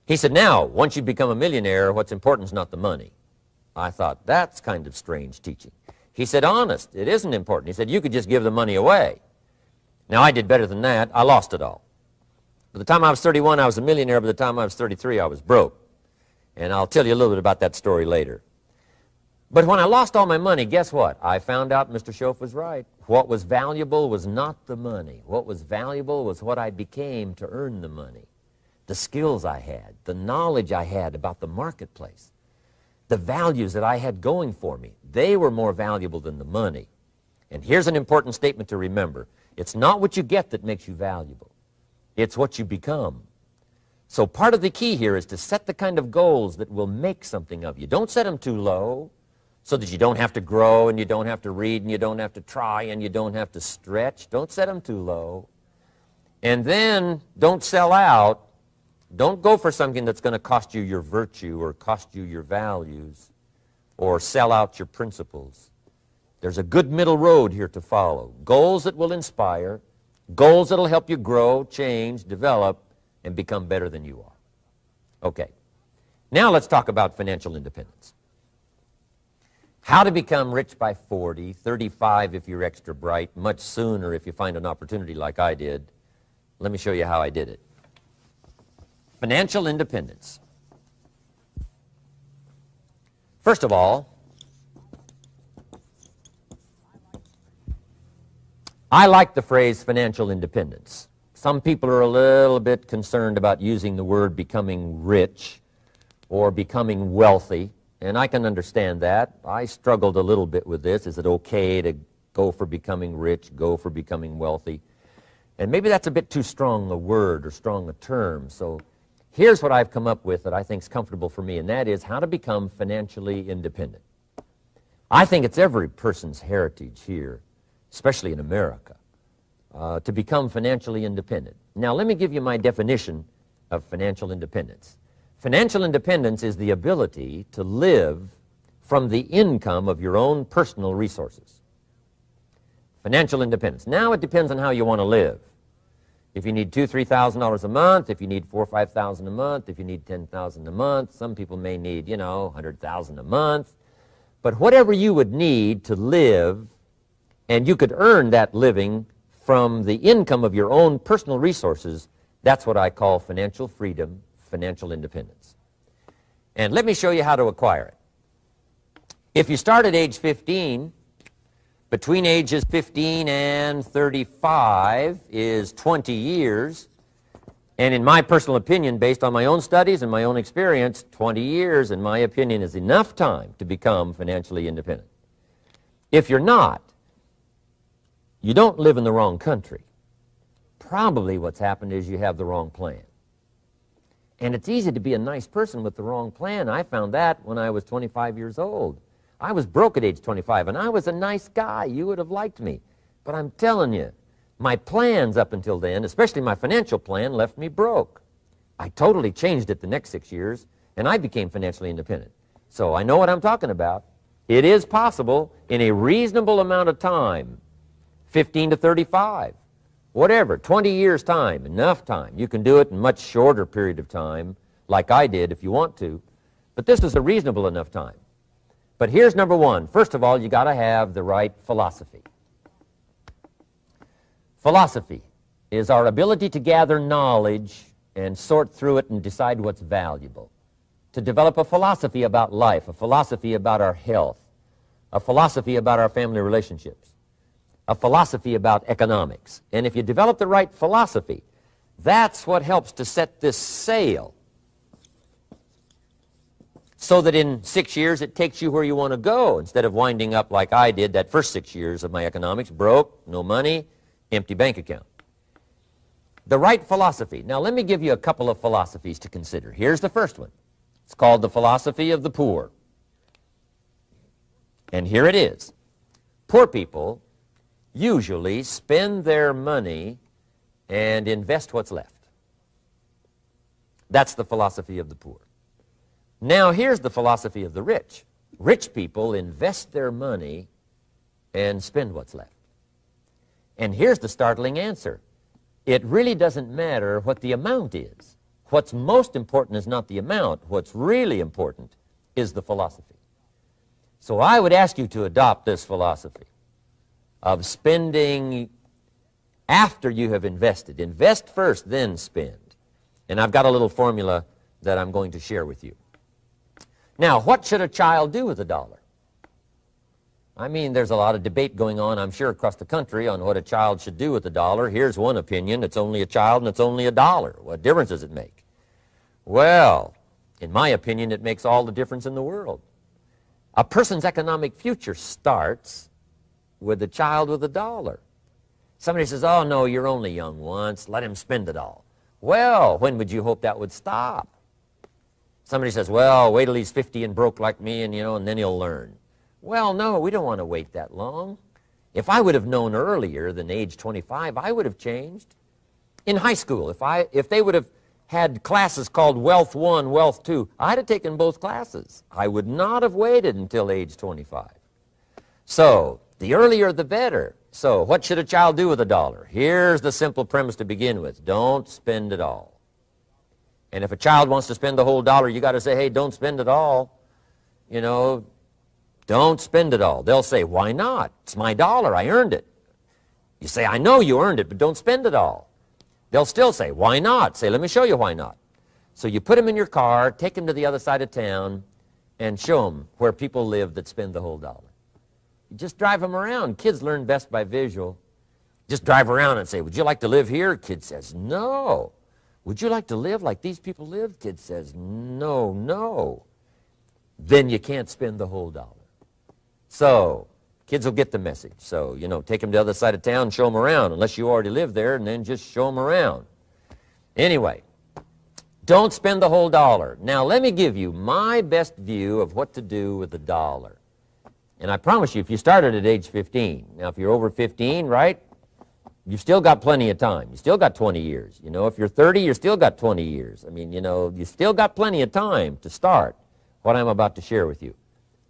He said, "Now, once you become a millionaire, what's important is not the money." I thought, that's kind of strange teaching. He said, "Honest, it isn't important." He said, "You could just give the money away." Now, I did better than that. I lost it all. By the time I was 31, I was a millionaire. By the time I was 33, I was broke. And I'll tell you a little bit about that story later. But when I lost all my money, guess what? I found out Mr. Shoaff was right. What was valuable was not the money. What was valuable was what I became to earn the money. The skills I had, the knowledge I had about the marketplace, the values that I had going for me. They were more valuable than the money. And here's an important statement to remember. It's not what you get that makes you valuable. It's what you become. So part of the key here is to set the kind of goals that will make something of you. Don't set them too low so that you don't have to grow and you don't have to read and you don't have to try and you don't have to stretch. Don't set them too low. And then don't sell out. Don't go for something that's going to cost you your virtue or cost you your values or sell out your principles. There's a good middle road here to follow. Goals that will inspire, goals that will help you grow, change, develop, and become better than you are. Okay, now let's talk about financial independence. How to become rich by 40, 35 if you're extra bright, much sooner if you find an opportunity like I did. Let me show you how I did it. Financial independence. First of all, I like the phrase financial independence. Some people are a little bit concerned about using the word becoming rich or becoming wealthy, and I can understand that. I struggled a little bit with this. Is it okay to go for becoming rich, go for becoming wealthy? And maybe that's a bit too strong a word or strong a term. So here's what I've come up with that I think is comfortable for me, and that is how to become financially independent. I think it's every person's heritage here, especially in America, to become financially independent. Now, let me give you my definition of financial independence. Financial independence is the ability to live from the income of your own personal resources. Financial independence. Now, it depends on how you want to live. If you need $2,000, $3,000 a month, if you need $4,000 or $5,000 a month, if you need $10,000 a month, some people may need, you know, $100,000 a month. But whatever you would need to live, and you could earn that living from the income of your own personal resources, that's what I call financial freedom, financial independence. And let me show you how to acquire it. If you start at age 15, between ages 15 and 35 is 20 years. And in my personal opinion, based on my own studies and my own experience, 20 years, in my opinion, is enough time to become financially independent. If you're not, you don't live in the wrong country. Probably what's happened is you have the wrong plan. And it's easy to be a nice person with the wrong plan. I found that when I was 25 years old. I was broke at age 25, and I was a nice guy. You would have liked me. But I'm telling you, my plans up until then, especially my financial plan, left me broke. I totally changed it the next 6 years, and I became financially independent. So I know what I'm talking about. It is possible in a reasonable amount of time, 15 to 35, whatever, 20 years' time, enough time. You can do it in a much shorter period of time, like I did if you want to. But this is a reasonable enough time. But here's number one. First of all, you got to have the right philosophy. Philosophy is our ability to gather knowledge and sort through it and decide what's valuable. To develop a philosophy about life, a philosophy about our health, a philosophy about our family relationships, a philosophy about economics. And if you develop the right philosophy, that's what helps to set this sail so that in 6 years it takes you where you want to go instead of winding up like I did that first 6 years of my economics, broke, no money, empty bank account. The right philosophy. Now let me give you a couple of philosophies to consider. Here's the first one. It's called the philosophy of the poor. And here it is. Poor people usually spend their money and invest what's left. That's the philosophy of the poor. Now here's the philosophy of the rich. Rich people invest their money and spend what's left. And here's the startling answer. It really doesn't matter what the amount is. What's most important is not the amount. What's really important is the philosophy. So I would ask you to adopt this philosophy of spending after you have invested. Invest first, then spend. And I've got a little formula that I'm going to share with you. Now, what should a child do with a dollar? I mean, there's a lot of debate going on, I'm sure, across the country on what a child should do with a dollar. Here's one opinion. It's only a child and it's only a dollar. What difference does it make? Well, in my opinion, it makes all the difference in the world. A person's economic future starts with a child with a dollar. Somebody says, oh, no, you're only young once. Let him spend it all. Well, when would you hope that would stop? Somebody says, well, wait till he's 50 and broke like me and, and then he'll learn. Well, no, we don't want to wait that long. If I would have known earlier than age 25, I would have changed. In high school, if they would have had classes called Wealth 1, Wealth 2, I'd have taken both classes. I would not have waited until age 25. So, the earlier the better. So, what should a child do with a dollar? Here's the simple premise to begin with. Don't spend it all. And if a child wants to spend the whole dollar, you got to say, hey, don't spend it all. Don't spend it all. They'll say, why not? It's my dollar. I earned it. You say, I know you earned it, but don't spend it all. They'll still say, why not? Say, let me show you why not. So you put them in your car, take them to the other side of town, and show them where people live that spend the whole dollar. You just drive them around. Kids learn best by visual. Just drive around and say, would you like to live here? Kid says, no. Would you like to live like these people live? Kid says, no, no. Then you can't spend the whole dollar. So, kids will get the message. So, take them to the other side of town, show them around, unless you already live there, and then just show them around. Anyway, don't spend the whole dollar. Now, let me give you my best view of what to do with the dollar. And I promise you, if you started at age 15, now if you're over 15, right, you've still got plenty of time. You still got 20 years. If you're 30, you've still got 20 years. I mean, you still got plenty of time to start what I'm about to share with you.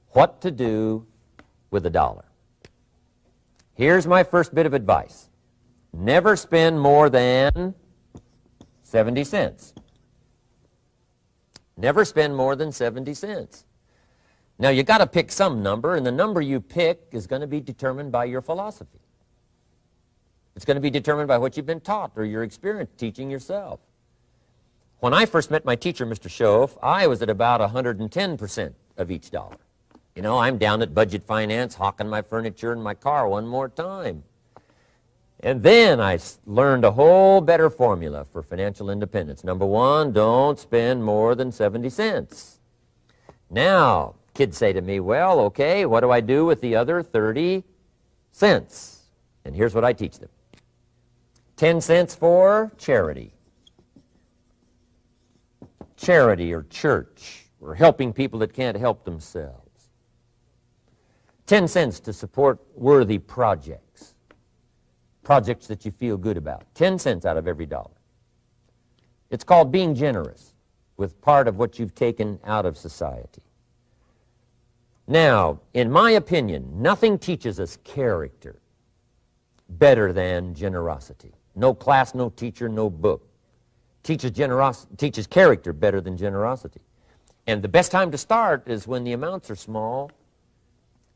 What to do with a dollar. Here's my first bit of advice. Never spend more than 70 cents. Never spend more than 70 cents. Now, you got to pick some number, and the number you pick is going to be determined by your philosophy. It's going to be determined by what you've been taught or your experience teaching yourself. When I first met my teacher, Mr. Shoaff, I was at about 110% of each dollar. I'm down at budget finance, hawking my furniture and my car one more time. And then I learned a whole better formula for financial independence. Number one, don't spend more than 70 cents. Now, kids say to me, well, okay, what do I do with the other 30 cents? And here's what I teach them. 10 cents for charity. Charity or church, or helping people that can't help themselves. 10 cents to support worthy projects. Projects that you feel good about. 10 cents out of every dollar. It's called being generous with part of what you've taken out of society. Now, in my opinion, nothing teaches us character better than generosity. No class, no teacher, no book teaches character better than generosity. And the best time to start is when the amounts are small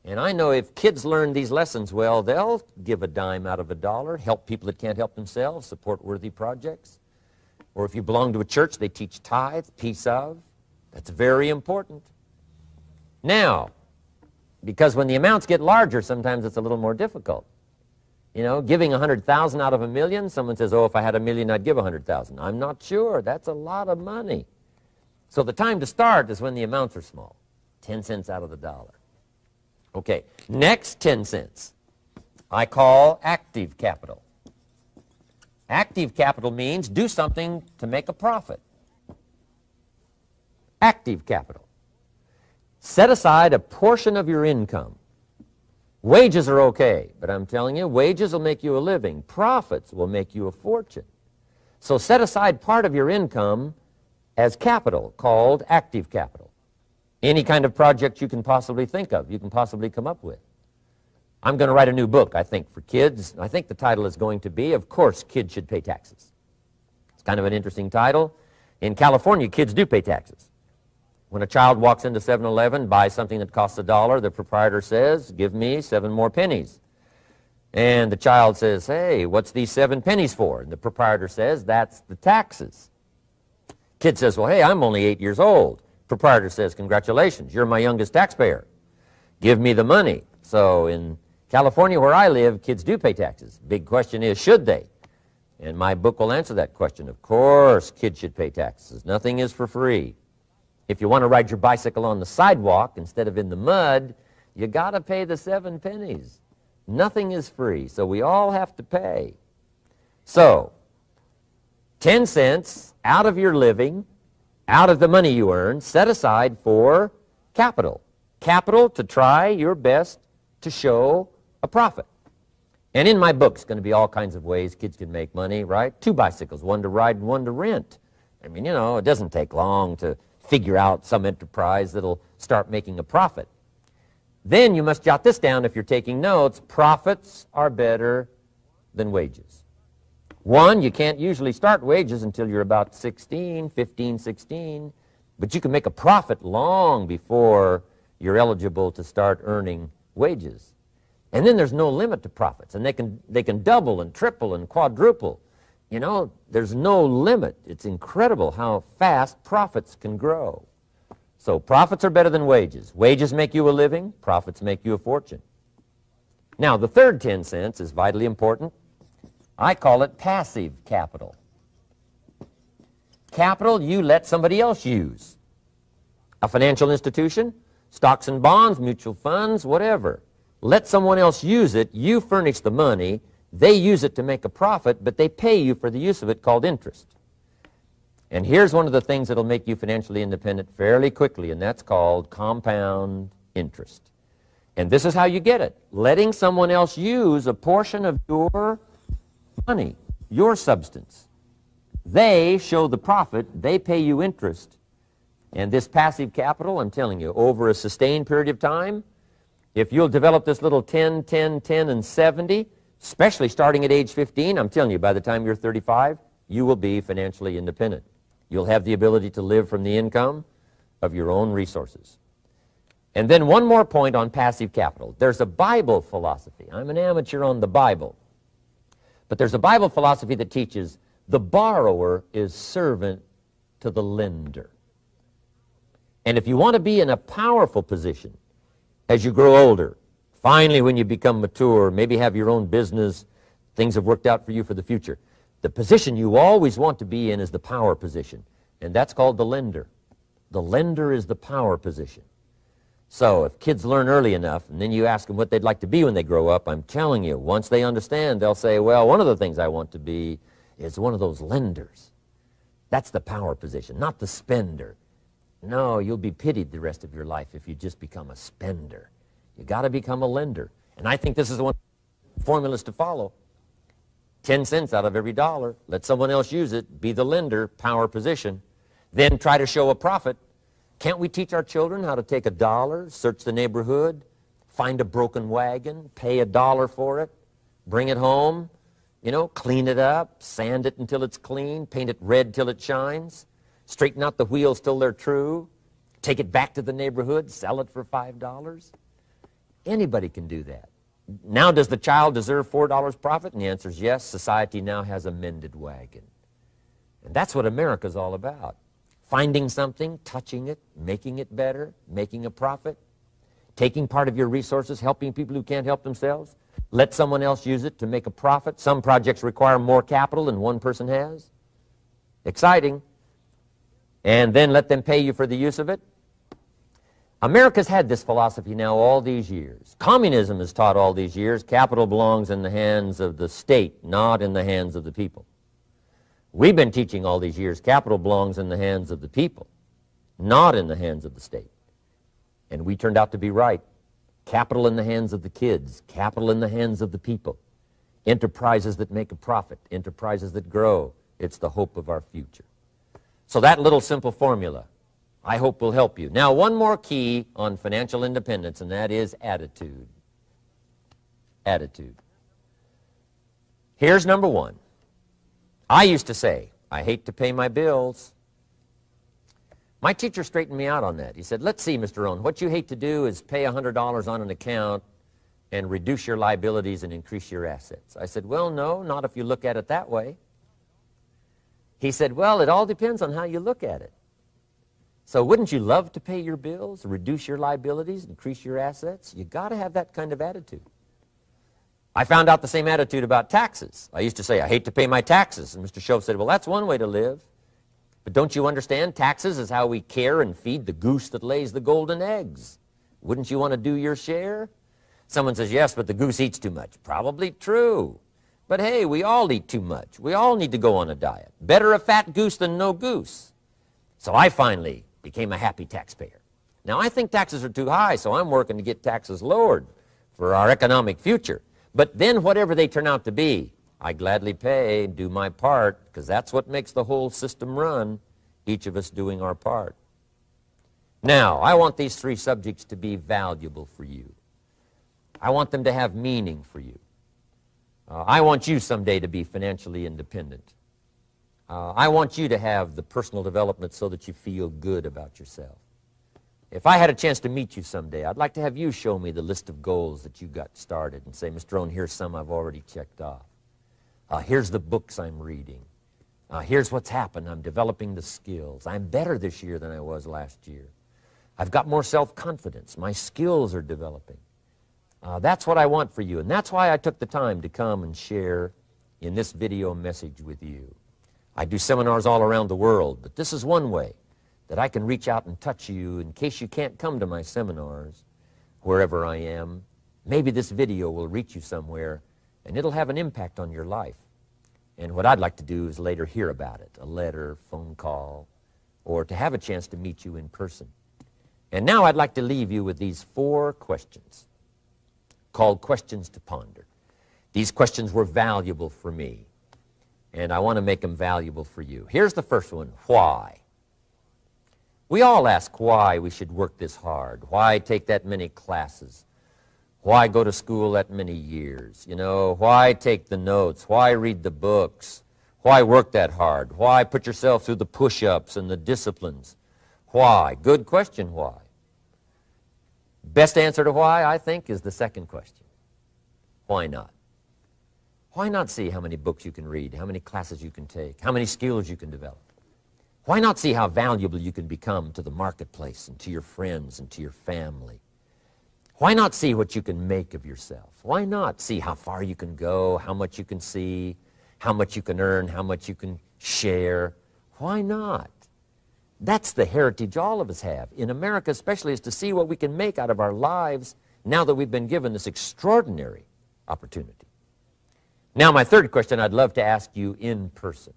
And I know if kids learn these lessons well, they'll give a dime out of a dollar, help people that can't help themselves, support worthy projects. Or if you belong to a church, they teach tithe, piece of. That's very important. Now, because when the amounts get larger, sometimes it's a little more difficult. You know, giving 100,000 out of a million, someone says, oh, if I had a million, I'd give 100,000. I'm not sure. That's a lot of money. So the time to start is when the amounts are small, 10 cents out of the dollar. Okay, next 10 cents I call active capital. Active capital means do something to make a profit. Active capital. Set aside a portion of your income. Wages are okay, but I'm telling you, wages will make you a living. Profits will make you a fortune. So set aside part of your income as capital, called active capital. Any kind of project you can possibly think of, you can possibly come up with. I'm going to write a new book, I think, for kids. I think the title is going to be, Of Course Kids Should Pay Taxes. It's kind of an interesting title. In California, kids do pay taxes. When a child walks into 7-Eleven, buys something that costs $1, the proprietor says, give me 7 more pennies. And the child says, hey, what's these 7 pennies for? And the proprietor says, that's the taxes. Kid says, well, hey, I'm only 8 years old. Proprietor says, congratulations, you're my youngest taxpayer. Give me the money. So in California, where I live, kids do pay taxes. Big question is, should they? And my book will answer that question. Of course, kids should pay taxes. Nothing is for free. If you want to ride your bicycle on the sidewalk instead of in the mud, you got to pay the 7 pennies. Nothing is free, so we all have to pay. So, 10 cents out of your living, out of the money you earn, set aside for capital. Capital to try your best to show a profit. And in my book, it's going to be all kinds of ways kids can make money, right? 2 bicycles, one to ride and one to rent. I mean, you know, it doesn't take long to figure out some enterprise that'll start making a profit. Then you must jot this down if you're taking notes. Profits are better than wages. 1, you can't usually start wages until you're about 16, 15, 16, but you can make a profit long before you're eligible to start earning wages. And then there's no limit to profits, and they can double and triple and quadruple. You know, there's no limit. It's incredible how fast profits can grow. So profits are better than wages. Wages make you a living. Profits make you a fortune. Now, the third 10 cents is vitally important. I call it passive capital. Capital you let somebody else use. A financial institution, stocks and bonds, mutual funds, whatever. Let someone else use it. You furnish the money. They use it to make a profit, but they pay you for the use of it, called interest. And here's one of the things that will make you financially independent fairly quickly, and that's called compound interest. And this is how you get it. Letting someone else use a portion of your money, your substance. They show the profit, they pay you interest. And this passive capital, I'm telling you, over a sustained period of time, if you'll develop this little 10, 10, 10, and 70, especially starting at age 15, I'm telling you, by the time you're 35, you will be financially independent. You'll have the ability to live from the income of your own resources. And then one more point on passive capital. There's a Bible philosophy. I'm an amateur on the Bible. But there's a Bible philosophy that teaches the borrower is servant to the lender. And if you want to be in a powerful position as you grow older, finally, when you become mature, maybe have your own business, things have worked out for you for the future, the position you always want to be in is the power position, and that's called the lender. The lender is the power position. So if kids learn early enough, and then you ask them what they'd like to be when they grow up, I'm telling you, once they understand, they'll say, well, one of the things I want to be is one of those lenders. That's the power position, not the spender. No, you'll be pitied the rest of your life if you just become a spender. You got to become a lender. And I think this is one of the formulas to follow. 10 cents out of every dollar. Let someone else use it. Be the lender, power position. Then try to show a profit. Can't we teach our children how to take $1, search the neighborhood, find a broken wagon, pay $1 for it, bring it home, you know, clean it up, sand it until it's clean, paint it red till it shines, straighten out the wheels till they're true, take it back to the neighborhood, sell it for $5? Anybody can do that. Now, does the child deserve $4 profit? And the answer is yes. Society now has a mended wagon. And that's what America's all about. Finding something, touching it, making it better, making a profit, taking part of your resources, helping people who can't help themselves. Let someone else use it to make a profit. Some projects require more capital than one person has. Exciting. And then let them pay you for the use of it. America's had this philosophy now all these years. Communism has taught all these years capital belongs in the hands of the state, not in the hands of the people. We've been teaching all these years capital belongs in the hands of the people, not in the hands of the state. And we turned out to be right. Capital in the hands of the kids, capital in the hands of the people. Enterprises that make a profit, enterprises that grow. It's the hope of our future. So that little simple formula, I hope, will help you. Now, one more key on financial independence, and that is attitude. Attitude. Here's number one. I used to say, I hate to pay my bills. My teacher straightened me out on that. He said, let's see, Mr. Rohn, what you hate to do is pay $100 on an account and reduce your liabilities and increase your assets. I said, well, no, not if you look at it that way. He said, well, it all depends on how you look at it. So wouldn't you love to pay your bills, reduce your liabilities, increase your assets? You got to have that kind of attitude. I found out the same attitude about taxes. I used to say, I hate to pay my taxes. And Mr. Shoaff said, well, that's one way to live. But don't you understand? Taxes is how we care and feed the goose that lays the golden eggs. Wouldn't you want to do your share? Someone says, yes, but the goose eats too much. Probably true. But hey, we all eat too much. We all need to go on a diet. Better a fat goose than no goose. So I finally became a happy taxpayer. Now, I think taxes are too high, so I'm working to get taxes lowered for our economic future. But then whatever they turn out to be, I gladly pay and do my part, because that's what makes the whole system run, each of us doing our part. Now, I want these three subjects to be valuable for you. I want them to have meaning for you. I want you someday to be financially independent. I want you to have the personal development so that you feel good about yourself. If I had a chance to meet you someday, I'd like to have you show me the list of goals that you got started and say, Mr. Rohn, here's some I've already checked off. Here's the books I'm reading. Here's what's happened. I'm developing the skills. I'm better this year than I was last year. I've got more self-confidence. My skills are developing. That's what I want for you, and that's why I took the time to come and share in this video message with you. I do seminars all around the world, but this is one way that I can reach out and touch you in case you can't come to my seminars, wherever I am. Maybe this video will reach you somewhere, and it'll have an impact on your life. And what I'd like to do is later hear about it, a letter, phone call, or to have a chance to meet you in person. And now I'd like to leave you with these 4 questions called questions to ponder. These questions were valuable for me, and I want to make them valuable for you. Here's the first one, why? We all ask why we should work this hard, why take that many classes, why go to school that many years, you know, why take the notes, why read the books, why work that hard, why put yourself through the push-ups and the disciplines, why? Good question, why? Best answer to why, I think, is the second question. Why not? Why not see how many books you can read, how many classes you can take, how many skills you can develop? Why not see how valuable you can become to the marketplace and to your friends and to your family? Why not see what you can make of yourself? Why not see how far you can go, how much you can see, how much you can earn, how much you can share? Why not? That's the heritage all of us have, in America especially, is to see what we can make out of our lives now that we've been given this extraordinary opportunity. Now, my third question I'd love to ask you in person.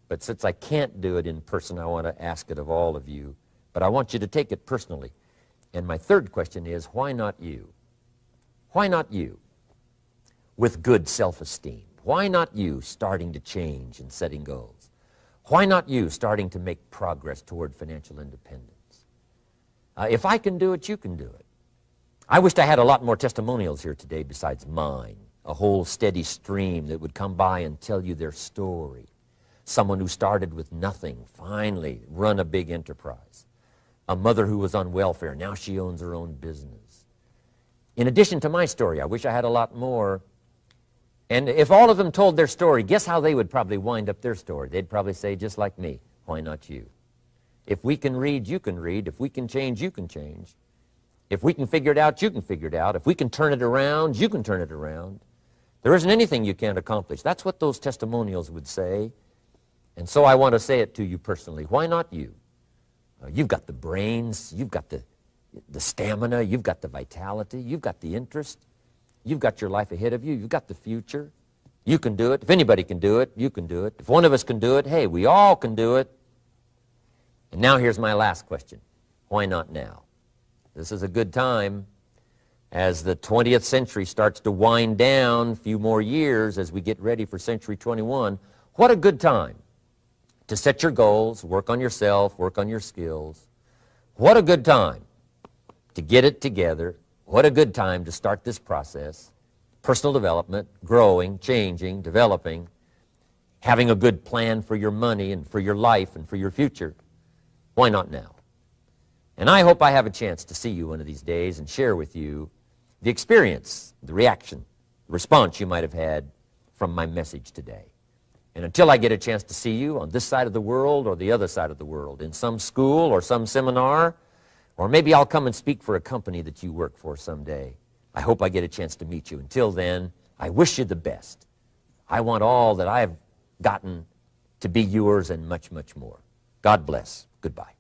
But since I can't do it in person, I want to ask it of all of you. But I want you to take it personally. And my third question is, why not you? Why not you? With good self-esteem. Why not you starting to change and setting goals? Why not you starting to make progress toward financial independence? If I can do it, you can do it. I wished I had a lot more testimonials here today besides mine. A whole steady stream that would come by and tell you their story. Someone who started with nothing, finally run a big enterprise. A mother who was on welfare, now she owns her own business. in addition to my story. I wish I had a lot more. And if all of them told their story, guess how they would probably wind up their story? They'd probably say, just like me, why not you? If we can read, you can read. If we can change, you can change. If we can figure it out, you can figure it out. If we can turn it around, you can turn it around. There isn't anything you can't accomplish. That's what those testimonials would say. And so I want to say it to you personally. Why not you? You've got the brains. You've got the stamina. You've got the vitality. You've got the interest. You've got your life ahead of you. You've got the future. You can do it. If anybody can do it, you can do it. If one of us can do it, hey, we all can do it. And now here's my last question. Why not now? This is a good time as the 20th century starts to wind down, a few more years as we get ready for century 21. What a good time to set your goals, work on yourself, work on your skills. What a good time to get it together. What a good time to start this process. Personal development, growing, changing, developing, having a good plan for your money and for your life and for your future. Why not now? And I hope I have a chance to see you one of these days and share with you the experience, the reaction, the response you might have had from my message today. And until I get a chance to see you on this side of the world or the other side of the world, in some school or some seminar, or maybe I'll come and speak for a company that you work for someday, I hope I get a chance to meet you. Until then, I wish you the best. I want all that I have gotten to be yours and much, much more. God bless. Goodbye.